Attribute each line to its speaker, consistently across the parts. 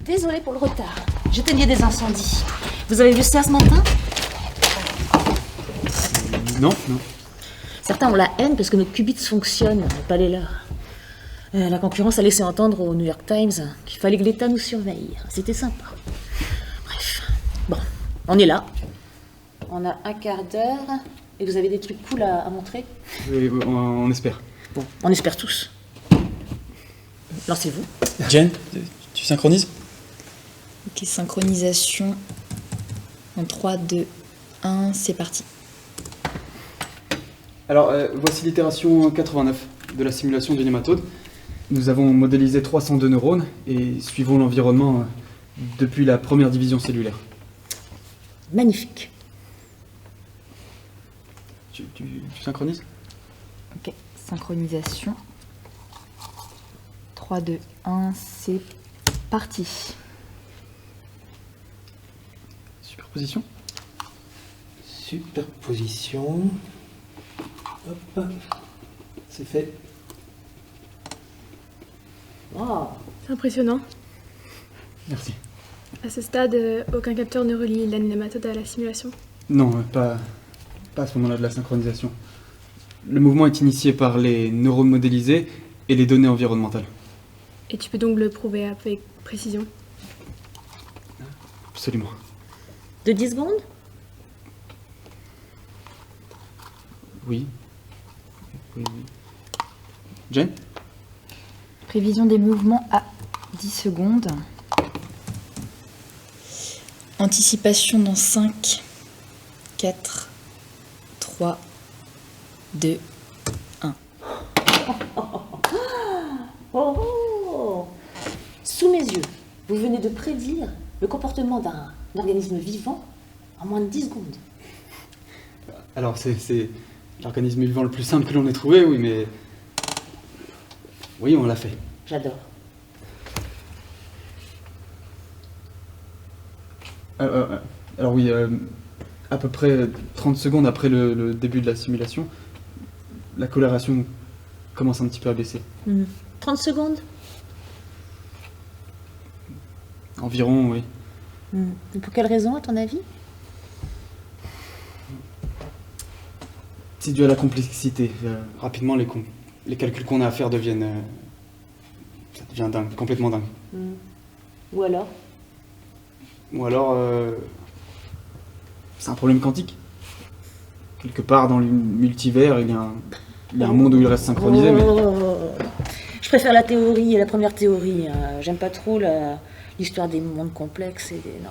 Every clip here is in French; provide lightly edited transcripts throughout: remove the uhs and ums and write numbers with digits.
Speaker 1: Désolée pour le retard. J'éteignais des incendies. Vous avez vu ça ce matin?
Speaker 2: Non.
Speaker 1: Certains ont la haine parce que nos qubits fonctionnent, mais pas les leurs. La concurrence a laissé entendre au New York Times qu'il fallait que l'État nous surveille. C'était sympa. Bref. Bon, on est là. On a un quart d'heure. Et vous avez des trucs cool à montrer?
Speaker 2: Oui, on espère.
Speaker 1: Bon, on espère tous. Lancez-vous.
Speaker 3: Jen, tu synchronises?
Speaker 4: Ok, synchronisation. En 3, 2, 1, c'est parti.
Speaker 2: Alors, voici l'itération 89 de la simulation du nématode. Nous avons modélisé 302 neurones et suivons l'environnement depuis la première division cellulaire.
Speaker 1: Magnifique.
Speaker 2: Tu synchronises?
Speaker 4: Ok, synchronisation. 3, 2, 1, c'est parti.
Speaker 2: Superposition?
Speaker 5: Superposition. Hop. C'est fait.
Speaker 1: Wow.
Speaker 6: C'est impressionnant.
Speaker 2: Merci.
Speaker 6: À ce stade, aucun capteur ne relie la nématode à la simulation.
Speaker 2: Non, pas à ce moment-là de la synchronisation. Le mouvement est initié par les neurones modélisés et les données environnementales.
Speaker 6: Et tu peux donc le prouver avec précision.
Speaker 2: Absolument.
Speaker 1: De 10 secondes?
Speaker 2: Oui. Jen?
Speaker 4: Prévision des mouvements à 10 secondes. Anticipation dans 5, 4, 3, 2, 1.
Speaker 1: Oh! Sous mes yeux, vous venez de prédire le comportement d'un organisme vivant en moins de 10 secondes.
Speaker 2: Alors, c'est l'organisme vivant le plus simple que l'on ait trouvé, oui, mais... Oui, on l'a fait.
Speaker 1: J'adore.
Speaker 2: Alors oui, à peu près 30 secondes après le début de la simulation, la coloration commence un petit peu à baisser.
Speaker 1: 30 secondes?
Speaker 2: Environ, oui.
Speaker 1: Et pour quelle raison, à ton avis?
Speaker 2: C'est dû à la complexité. Rapidement, les calculs qu'on a à faire deviennent... ça devient dingue, complètement dingue.
Speaker 1: Ou alors?
Speaker 2: Ou alors... c'est un problème quantique. Quelque part dans le multivers, il y a un monde où il reste synchronisé, mais...
Speaker 1: Je préfère la théorie, la première théorie. J'aime pas trop l'histoire des mondes complexes et des... Non.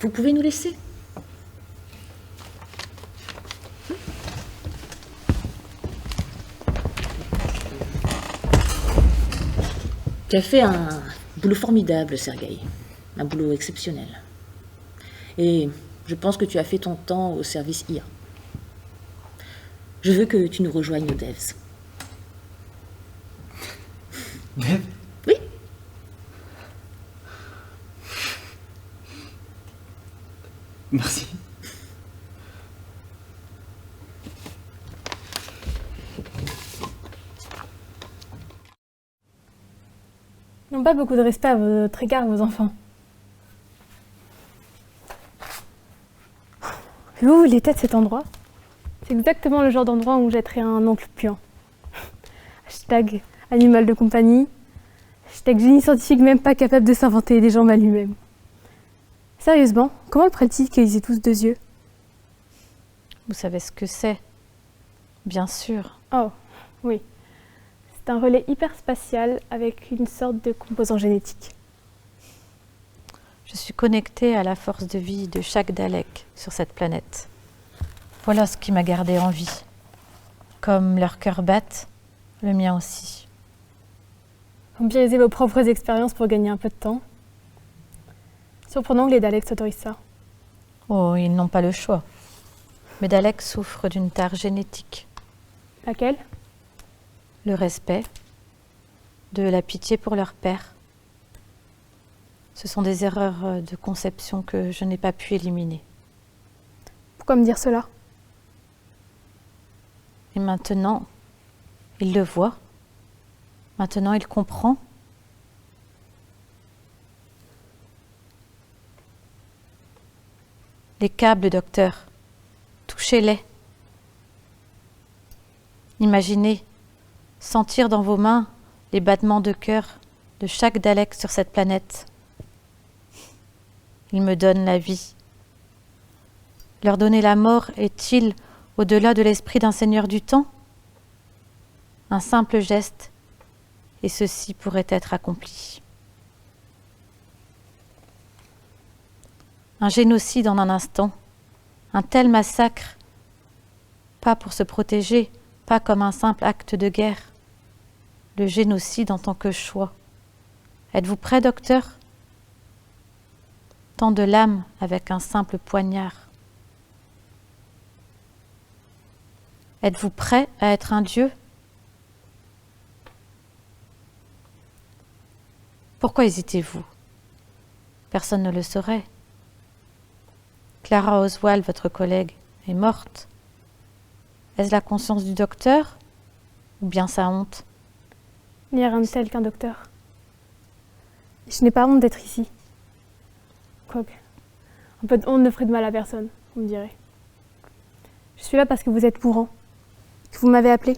Speaker 1: Vous pouvez nous laisser? Tu as fait un boulot formidable, Sergueï. Un boulot exceptionnel. Et je pense que tu as fait ton temps au service IA. Je veux que tu nous rejoignes aux Devs.
Speaker 2: Dev?
Speaker 1: Oui.
Speaker 2: Merci.
Speaker 6: Ils n'ont pas beaucoup de respect à votre égard, vos enfants. Vous l'état de cet endroit? C'est exactement le genre d'endroit où jetterait un oncle puant. Hashtag animal de compagnie. Hashtag génie scientifique même pas capable de s'inventer des jambes à lui-même. Sérieusement, comment le ferait-il qu'ils aient tous 2 yeux?
Speaker 7: Vous savez ce que c'est? Bien sûr.
Speaker 6: Oh, oui. C'est un relais hyperspatial avec une sorte de composant génétique.
Speaker 7: Je suis connectée à la force de vie de chaque Dalek sur cette planète. Voilà ce qui m'a gardée en vie. Comme leur cœur battent, le mien aussi.
Speaker 6: Empiriser vos propres expériences pour gagner un peu de temps. Surprenant que les Daleks s'autorisent ça.
Speaker 7: Oh, ils n'ont pas le choix. Mes Daleks souffrent d'une tare génétique.
Speaker 6: Laquelle?
Speaker 7: Le respect, de la pitié pour leur père. Ce sont des erreurs de conception que je n'ai pas pu éliminer.
Speaker 6: Pourquoi me dire cela?
Speaker 7: Et maintenant, il le voit. Maintenant, il comprend. Les câbles, docteur. Touchez-les. Imaginez, sentir dans vos mains les battements de cœur de chaque Dalek sur cette planète. Ils me donnent la vie. Leur donner la mort est-il au-delà de l'esprit d'un seigneur du temps? Un simple geste, et ceci pourrait être accompli. Un génocide en un instant, un tel massacre, pas pour se protéger, pas comme un simple acte de guerre. Le génocide en tant que choix. Êtes-vous prêt, docteur? Tant de lames avec un simple poignard. Êtes-vous prêt à être un dieu? Pourquoi hésitez-vous? Personne ne le saurait. Clara Oswald, votre collègue, est morte. Est-ce la conscience du docteur ou bien sa honte?
Speaker 6: Il n'y a rien de tel qu'un docteur. Je n'ai pas honte d'être ici. Quoique, un peu de honte ne ferait de mal à personne, on me dirait. Je suis là parce que vous êtes mourant, que vous m'avez appelé.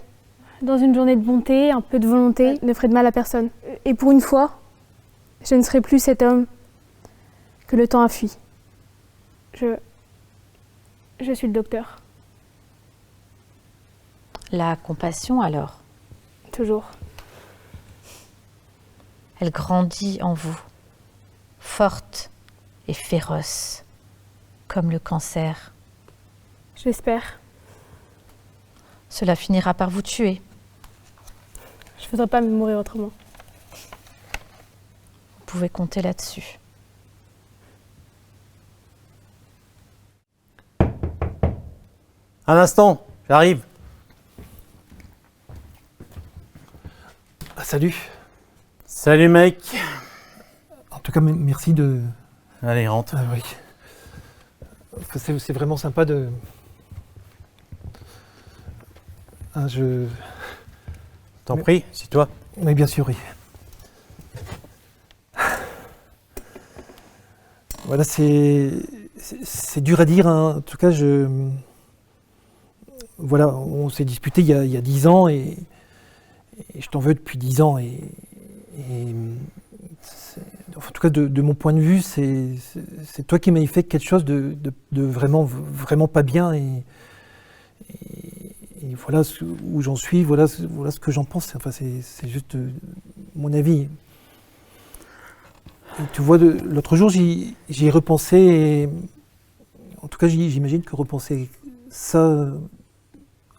Speaker 6: Dans une journée de bonté, un peu de volonté ne ferait de mal à personne. Et pour une fois, je ne serai plus cet homme que le temps a fui. Je suis le docteur.
Speaker 7: La compassion, alors,
Speaker 6: Toujours.
Speaker 7: elle grandit en vous, forte et féroce, comme le cancer.
Speaker 6: J'espère.
Speaker 7: Cela finira par vous tuer.
Speaker 6: Je ne voudrais pas mourir autrement.
Speaker 7: Vous pouvez compter là-dessus.
Speaker 8: Un instant, j'arrive.
Speaker 5: Ah, salut.
Speaker 8: Salut mec.
Speaker 5: En tout cas, merci de...
Speaker 8: Allez, rentre.
Speaker 5: Ah oui. C'est vraiment sympa de... Ah,
Speaker 8: T'en prie, c'est toi.
Speaker 5: Oui, bien sûr, oui. Voilà, c'est dur à dire, hein. En tout cas, voilà, on s'est disputé il y a 10 ans et je t'en veux depuis 10 ans. En tout cas, de mon point de vue, c'est toi qui m'as fait quelque chose de vraiment pas bien. Et voilà où j'en suis, voilà ce que j'en pense. Enfin, c'est juste mon avis. Et tu vois, l'autre jour, j'y ai repensé. Et, en tout cas, j'imagine que repenser ça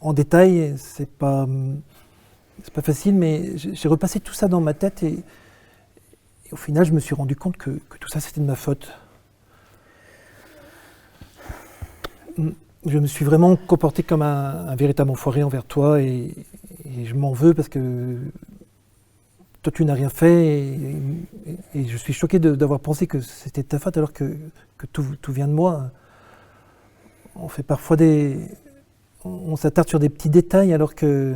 Speaker 5: en détail, c'est pas facile, mais j'ai repassé tout ça dans ma tête et au final, je me suis rendu compte que tout ça, c'était de ma faute. Je me suis vraiment comporté comme un véritable enfoiré envers toi et je m'en veux parce que toi, tu n'as rien fait et je suis choqué d'avoir pensé que c'était ta faute alors que tout vient de moi. On fait parfois on s'attarde sur des petits détails alors que,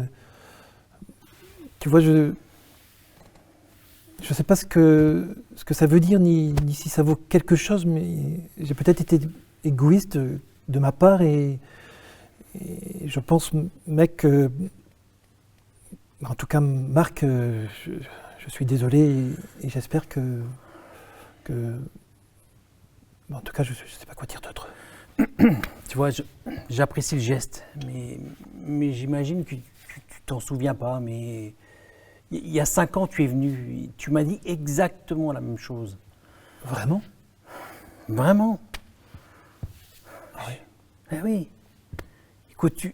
Speaker 5: tu vois, je sais pas ce que ça veut dire ni si ça vaut quelque chose, mais j'ai peut-être été égoïste de ma part et je pense, mec, en tout cas, Marc, je suis désolé et j'espère que en tout cas, je sais pas quoi dire d'autre.
Speaker 8: Tu vois, j'apprécie le geste, mais j'imagine que tu t'en souviens pas, mais il y a 5 ans, tu es venu, et tu m'as dit exactement la même chose.
Speaker 5: Vraiment?
Speaker 8: Vraiment?
Speaker 5: Ah oui.
Speaker 8: Eh oui. Écoute,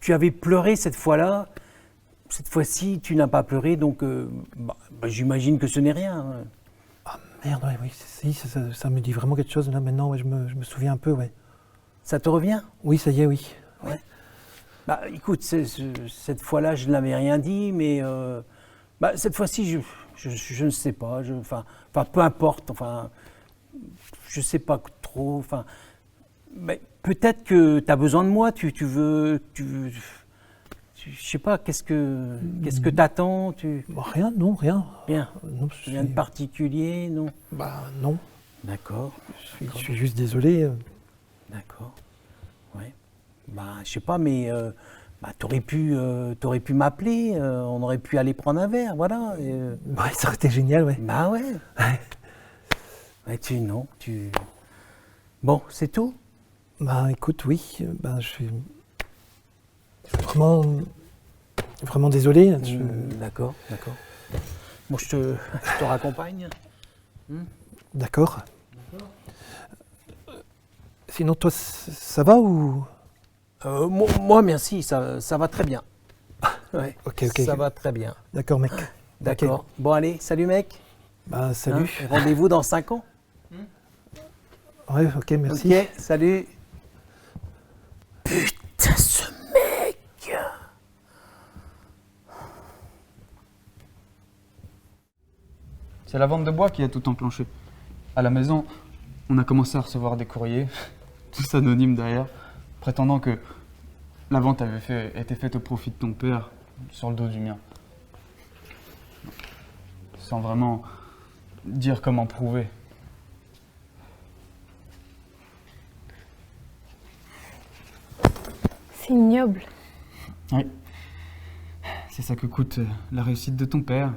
Speaker 8: tu avais pleuré cette fois-là. Cette fois-ci, tu n'as pas pleuré, donc j'imagine que ce n'est rien. Hein.
Speaker 5: Ah merde, ouais, oui, si, ça me dit vraiment quelque chose là maintenant, ouais, je me souviens un peu, ouais.
Speaker 8: Ça te revient?
Speaker 5: Oui, ça y est, oui.
Speaker 8: Ouais. Bah écoute, cette fois-là, je n'avais rien dit, mais cette fois-ci, je ne sais pas. Enfin, peu importe. Enfin, je ne sais pas trop. Enfin, peut-être que tu as besoin de moi. Tu veux. Je sais pas. Qu'est-ce que t'attends?
Speaker 5: Rien, non, rien.
Speaker 8: Rien.
Speaker 5: Non,
Speaker 8: Rien de particulier, non?
Speaker 5: Bah non.
Speaker 8: D'accord.
Speaker 5: Je suis juste désolé.
Speaker 8: D'accord. Ouais. Bah, je sais pas, mais bah, t'aurais pu m'appeler, on aurait pu aller prendre un verre, voilà.
Speaker 5: Ouais, ça aurait été génial, ouais.
Speaker 8: Bah ouais. Ouais, non, Bon, c'est tout?
Speaker 5: Bah écoute, oui, je suis vraiment, vraiment désolé.
Speaker 8: D'accord. Bon, je te raccompagne.
Speaker 5: D'accord. Sinon, toi, ça va ou...
Speaker 8: Moi, merci, ça va très bien. Ouais,
Speaker 5: Ok.
Speaker 8: ça va très bien.
Speaker 5: D'accord, mec.
Speaker 8: D'accord.
Speaker 5: Ok.
Speaker 8: Bon, allez, salut mec.
Speaker 5: Bah, salut.
Speaker 8: Hein, rendez-vous dans 5 ans.
Speaker 5: Ouais, ok, merci.
Speaker 8: Ok, salut. Putain, ce mec.
Speaker 2: C'est la vente de bois qui a tout enclenché. À la maison, on a commencé à recevoir des courriers, tous anonymes d'ailleurs, prétendant que la vente avait été faite au profit de ton père, sur le dos du mien. Sans vraiment dire comment prouver.
Speaker 6: C'est ignoble.
Speaker 2: Oui. C'est ça que coûte la réussite de ton père,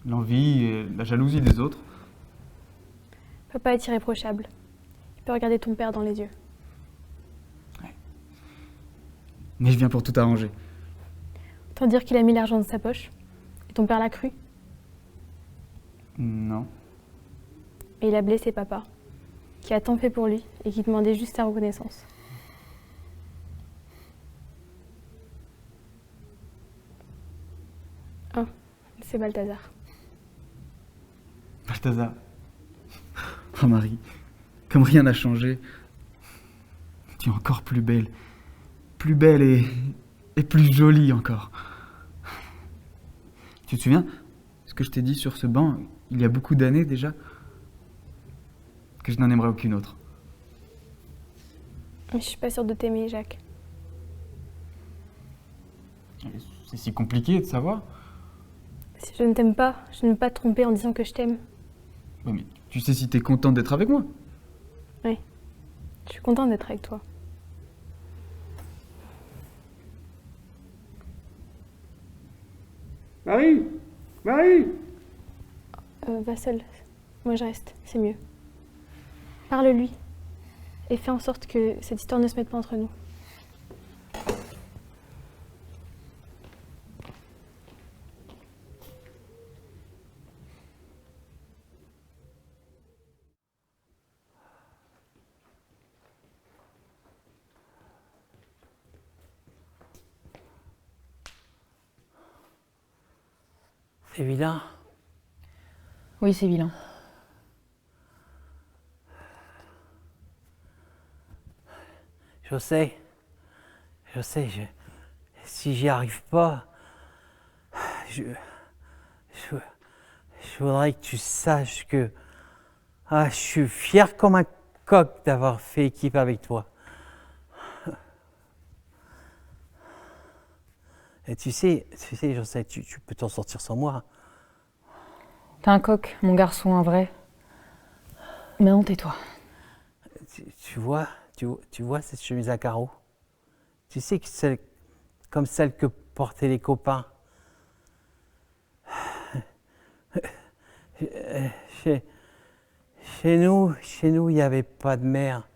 Speaker 2: l'envie et la jalousie des autres.
Speaker 6: Papa est irréprochable. Il peut regarder ton père dans les yeux.
Speaker 2: Mais je viens pour tout arranger.
Speaker 6: Autant dire qu'il a mis l'argent dans sa poche. Et ton père l'a cru.
Speaker 2: Non.
Speaker 6: Et il a blessé papa, qui a tant fait pour lui et qui demandait juste sa reconnaissance. Ah, c'est Balthazar.
Speaker 2: Balthazar. Oh Marie, comme rien n'a changé, tu es encore plus belle. Plus belle et plus jolie encore. Tu te souviens ce que je t'ai dit sur ce banc il y a beaucoup d'années déjà? Que je n'en aimerais aucune autre.
Speaker 6: Mais je suis pas sûre de t'aimer, Jacques.
Speaker 2: C'est si compliqué de savoir.
Speaker 6: Si je ne t'aime pas, je ne veux pas te tromper en disant que je t'aime.
Speaker 2: Oui, mais tu sais si t'es contente d'être avec moi.
Speaker 6: Oui, je suis contente d'être avec toi.
Speaker 2: Marie! Marie!
Speaker 6: Va seul. Moi je reste, c'est mieux. Parle-lui. Et fais en sorte que cette histoire ne se mette pas entre nous.
Speaker 8: C'est vilain.
Speaker 4: Oui, c'est vilain.
Speaker 8: Je sais, si j'y arrive pas, je voudrais que tu saches que je suis fier comme un coq d'avoir fait équipe avec toi. Et tu sais, je sais, tu peux t'en sortir sans moi.
Speaker 4: T'es un coq, mon garçon, un vrai. Mais non, tais-toi.
Speaker 8: Tu vois cette chemise à carreaux? Tu sais que c'est comme celle que portaient les copains. Chez nous, il n'y avait pas de mer.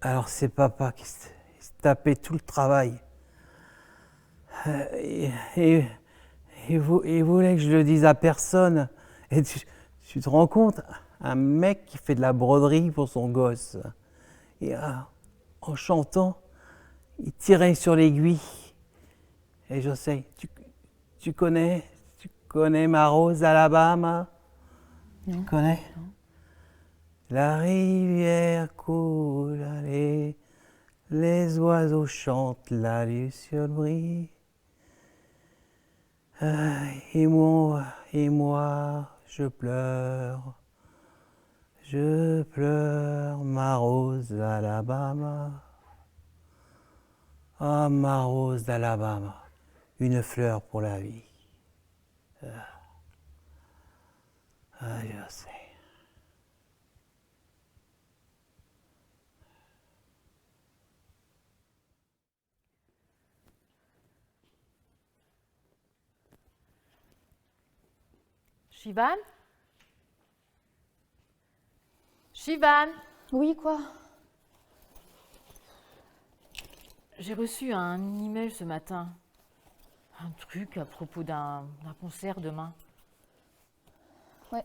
Speaker 8: Alors c'est papa qui se tapait tout le travail. Et il voulait que je le dise à personne. Et tu te rends compte, un mec qui fait de la broderie pour son gosse. Et en chantant, il tirait sur l'aiguille. Et je sais, tu connais ma rose d'Alabama?
Speaker 4: Non.
Speaker 8: Tu connais?
Speaker 4: Non.
Speaker 8: La rivière coule, les oiseaux chantent, la luciole brille. Et moi, je pleure, ma rose d'Alabama. Ah, ma rose d'Alabama, une fleur pour la vie. Je sais.
Speaker 1: Shivan? Shivan?
Speaker 4: Oui, quoi?
Speaker 1: J'ai reçu un email ce matin. Un truc à propos d'un concert demain.
Speaker 4: Ouais.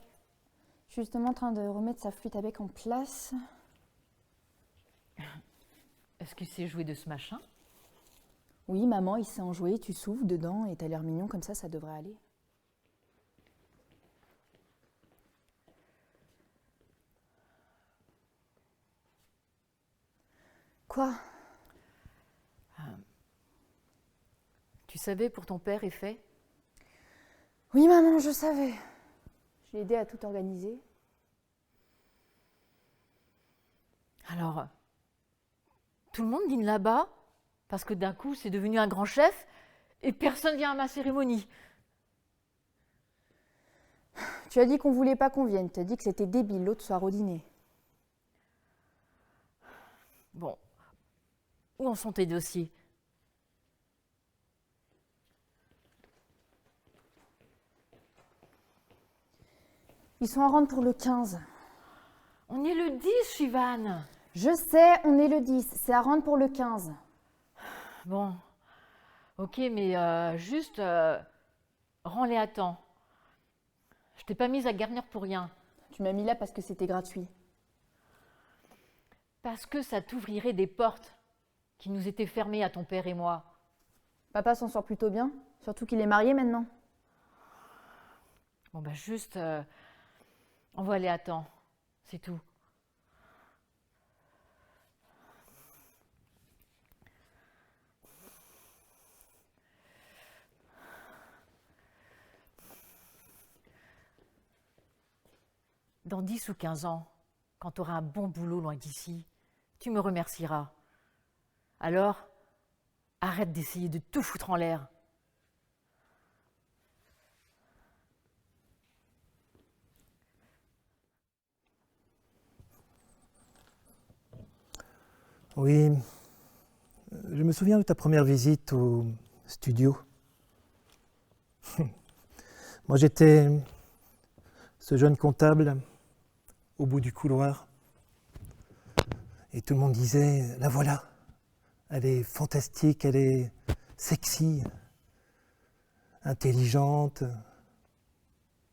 Speaker 4: Je suis justement en train de remettre sa flûte à bec en place.
Speaker 1: Est-ce qu'il sait jouer de ce machin?
Speaker 4: Oui, maman, il sait en jouer, tu souffles dedans et t'as l'air mignon comme ça devrait aller. Quoi?
Speaker 1: Tu savais pour ton père est fait?
Speaker 4: Oui, maman, je savais. Je l'ai aidé à tout organiser.
Speaker 1: Alors, tout le monde dîne là-bas parce que d'un coup c'est devenu un grand chef et personne vient à ma cérémonie.
Speaker 4: Tu as dit qu'on voulait pas qu'on vienne. Tu as dit que c'était débile l'autre soir au dîner.
Speaker 1: Bon, où en sont tes dossiers?
Speaker 4: Ils sont en rente pour le 15.
Speaker 1: On est le 10, Shivan.
Speaker 4: Je sais, on est le 10. C'est à rente pour le 15.
Speaker 1: Bon, ok, mais juste rends-les à temps. Je t'ai pas mise à garnir pour rien.
Speaker 4: Tu m'as mis là parce que c'était gratuit.
Speaker 1: Parce que ça t'ouvrirait des portes qui nous étaient fermées à ton père et moi.
Speaker 4: Papa s'en sort plutôt bien, surtout qu'il est marié maintenant.
Speaker 1: Bon, bah juste, envoie-les à temps, c'est tout. Dans 10 ou 15 ans, quand tu auras un bon boulot loin d'ici, tu me remercieras. Alors, arrête d'essayer de tout foutre en l'air.
Speaker 5: Oui, je me souviens de ta première visite au studio. Moi, j'étais ce jeune comptable au bout du couloir. Et tout le monde disait, la voilà, elle est fantastique, elle est sexy, intelligente,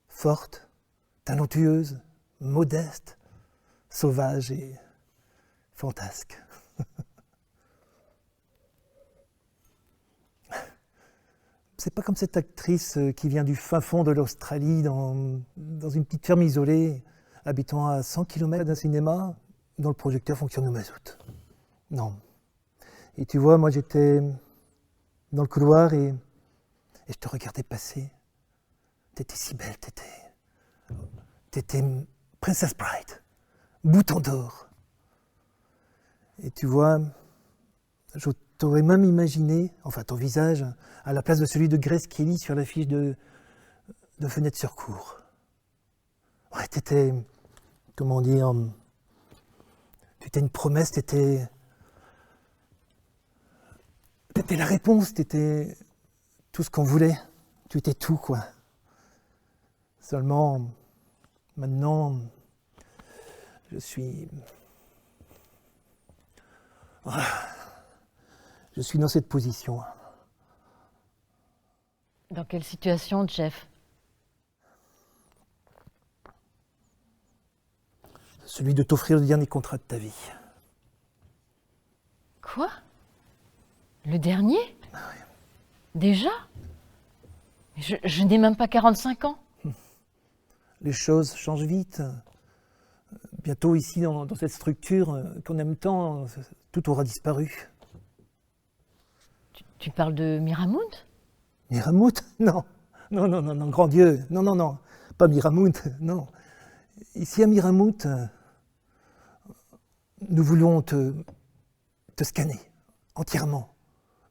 Speaker 5: forte, talentueuse, modeste, sauvage et fantasque. C'est pas comme cette actrice qui vient du fin fond de l'Australie, dans une petite ferme isolée, habitant à 100 km d'un cinéma, dont le projecteur fonctionne au mazout. Non. Et tu vois, moi j'étais dans le couloir et je te regardais passer. T'étais si belle, t'étais Princess Bride, bouton d'or. Et tu vois, je t'aurais même imaginé, enfin ton visage, à la place de celui de Grace Kelly sur l'affiche de Fenêtre sur cour. Ouais, t'étais, comment dire, t'étais une promesse, t'étais la réponse, t'étais tout ce qu'on voulait, tu étais tout, quoi. Seulement, maintenant, je suis dans cette position.
Speaker 1: Dans quelle situation, Jeff?
Speaker 5: Celui de t'offrir le dernier contrat de ta vie.
Speaker 1: Quoi? Le dernier? Déjà? Je n'ai même pas 45 ans.
Speaker 5: Les choses changent vite. Bientôt ici, dans cette structure qu'on aime tant, tout aura disparu.
Speaker 1: Tu parles de Miramount?
Speaker 5: Miramout? Non. Non, grand Dieu. Non. Pas Miramout, non. Ici à Miramout, nous voulons te scanner entièrement.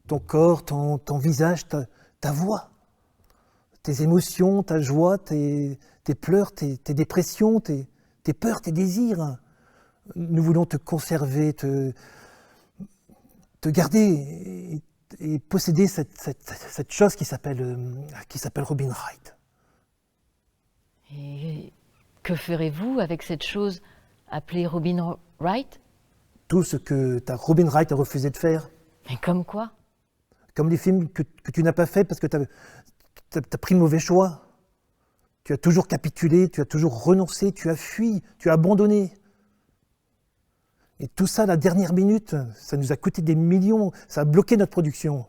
Speaker 5: Ton corps, ton visage, ta voix, tes émotions, ta joie, tes pleurs, tes dépressions, tes peurs, tes désirs. Nous voulons te conserver, te garder et posséder cette chose qui s'appelle Robin Wright.
Speaker 9: Et que ferez-vous avec cette chose appelée Robin Wright?
Speaker 5: Tout ce que ta Robin Wright a refusé de faire.
Speaker 9: Mais comme quoi?
Speaker 5: Comme les films que tu n'as pas fait parce que tu as pris le mauvais choix. Tu as toujours capitulé, tu as toujours renoncé, tu as fui, tu as abandonné. Et tout ça, la dernière minute, ça nous a coûté des millions, ça a bloqué notre production.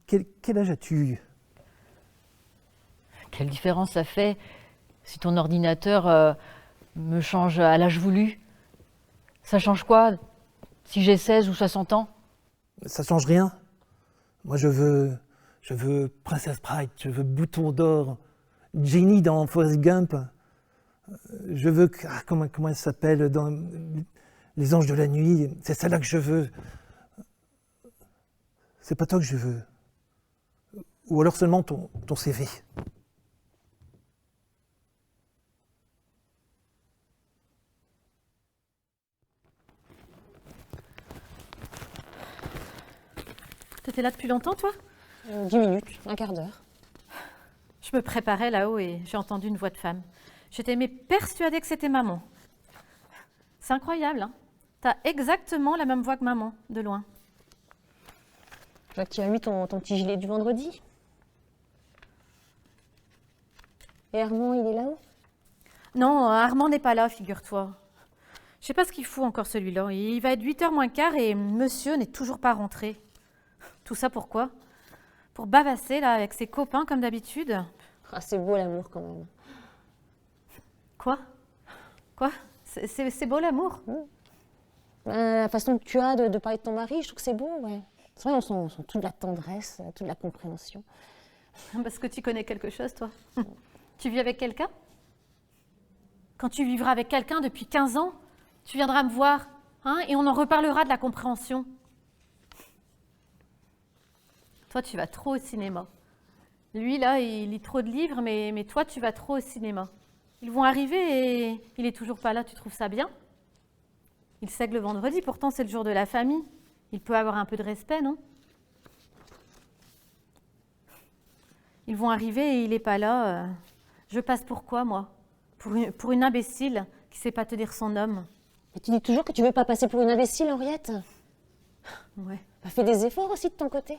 Speaker 5: Quel âge as-tu?
Speaker 9: Quelle différence ça fait si ton ordinateur me change à l'âge voulu? Ça change quoi si j'ai 16 ou 60 ans?
Speaker 5: Ça change rien. Moi, je veux Princess Bride, je veux Bouton d'Or, Jenny dans Forrest Gump. Je veux, comment elle s'appelle dans Les Anges de la Nuit. C'est celle-là que je veux. C'est pas toi que je veux. Ou alors seulement ton CV.
Speaker 7: T'étais là depuis longtemps, toi?
Speaker 10: 10 minutes, un quart d'heure.
Speaker 7: Je me préparais là-haut et j'ai entendu une voix de femme. J'étais mais persuadée que c'était maman. C'est incroyable, hein? T'as exactement la même voix que maman, de loin.
Speaker 10: Je vois que tu as mis ton petit gilet du vendredi. Et Armand, il est là-haut?
Speaker 7: Non, Armand n'est pas là, figure-toi. Je sais pas ce qu'il fout encore celui-là. Il va être 8h moins quart et monsieur n'est toujours pas rentré. Tout ça pourquoi? Pour bavasser là avec ses copains comme d'habitude.
Speaker 10: Ah, c'est beau l'amour quand même.
Speaker 7: Quoi? C'est beau l'amour?
Speaker 10: La façon que tu as de parler de ton mari, je trouve que c'est beau, ouais. C'est vrai, on sent toute la tendresse, toute la compréhension.
Speaker 7: Parce que tu connais quelque chose, toi. Tu vis avec quelqu'un? Quand tu vivras avec quelqu'un depuis 15 ans, tu viendras me voir, hein, et on en reparlera de la compréhension. Toi, tu vas trop au cinéma. Lui, là, il lit trop de livres, mais toi, tu vas trop au cinéma. Ils vont arriver et il est toujours pas là, tu trouves ça bien? Il sait que le vendredi, pourtant, c'est le jour de la famille. Il peut avoir un peu de respect, non? Ils vont arriver et il n'est pas là. Je passe pour quoi, moi? Pour une imbécile qui ne sait pas te dire son homme.
Speaker 10: Mais tu dis toujours que tu veux pas passer pour une imbécile, Henriette.
Speaker 7: Ouais.
Speaker 10: Fais des efforts aussi de ton côté.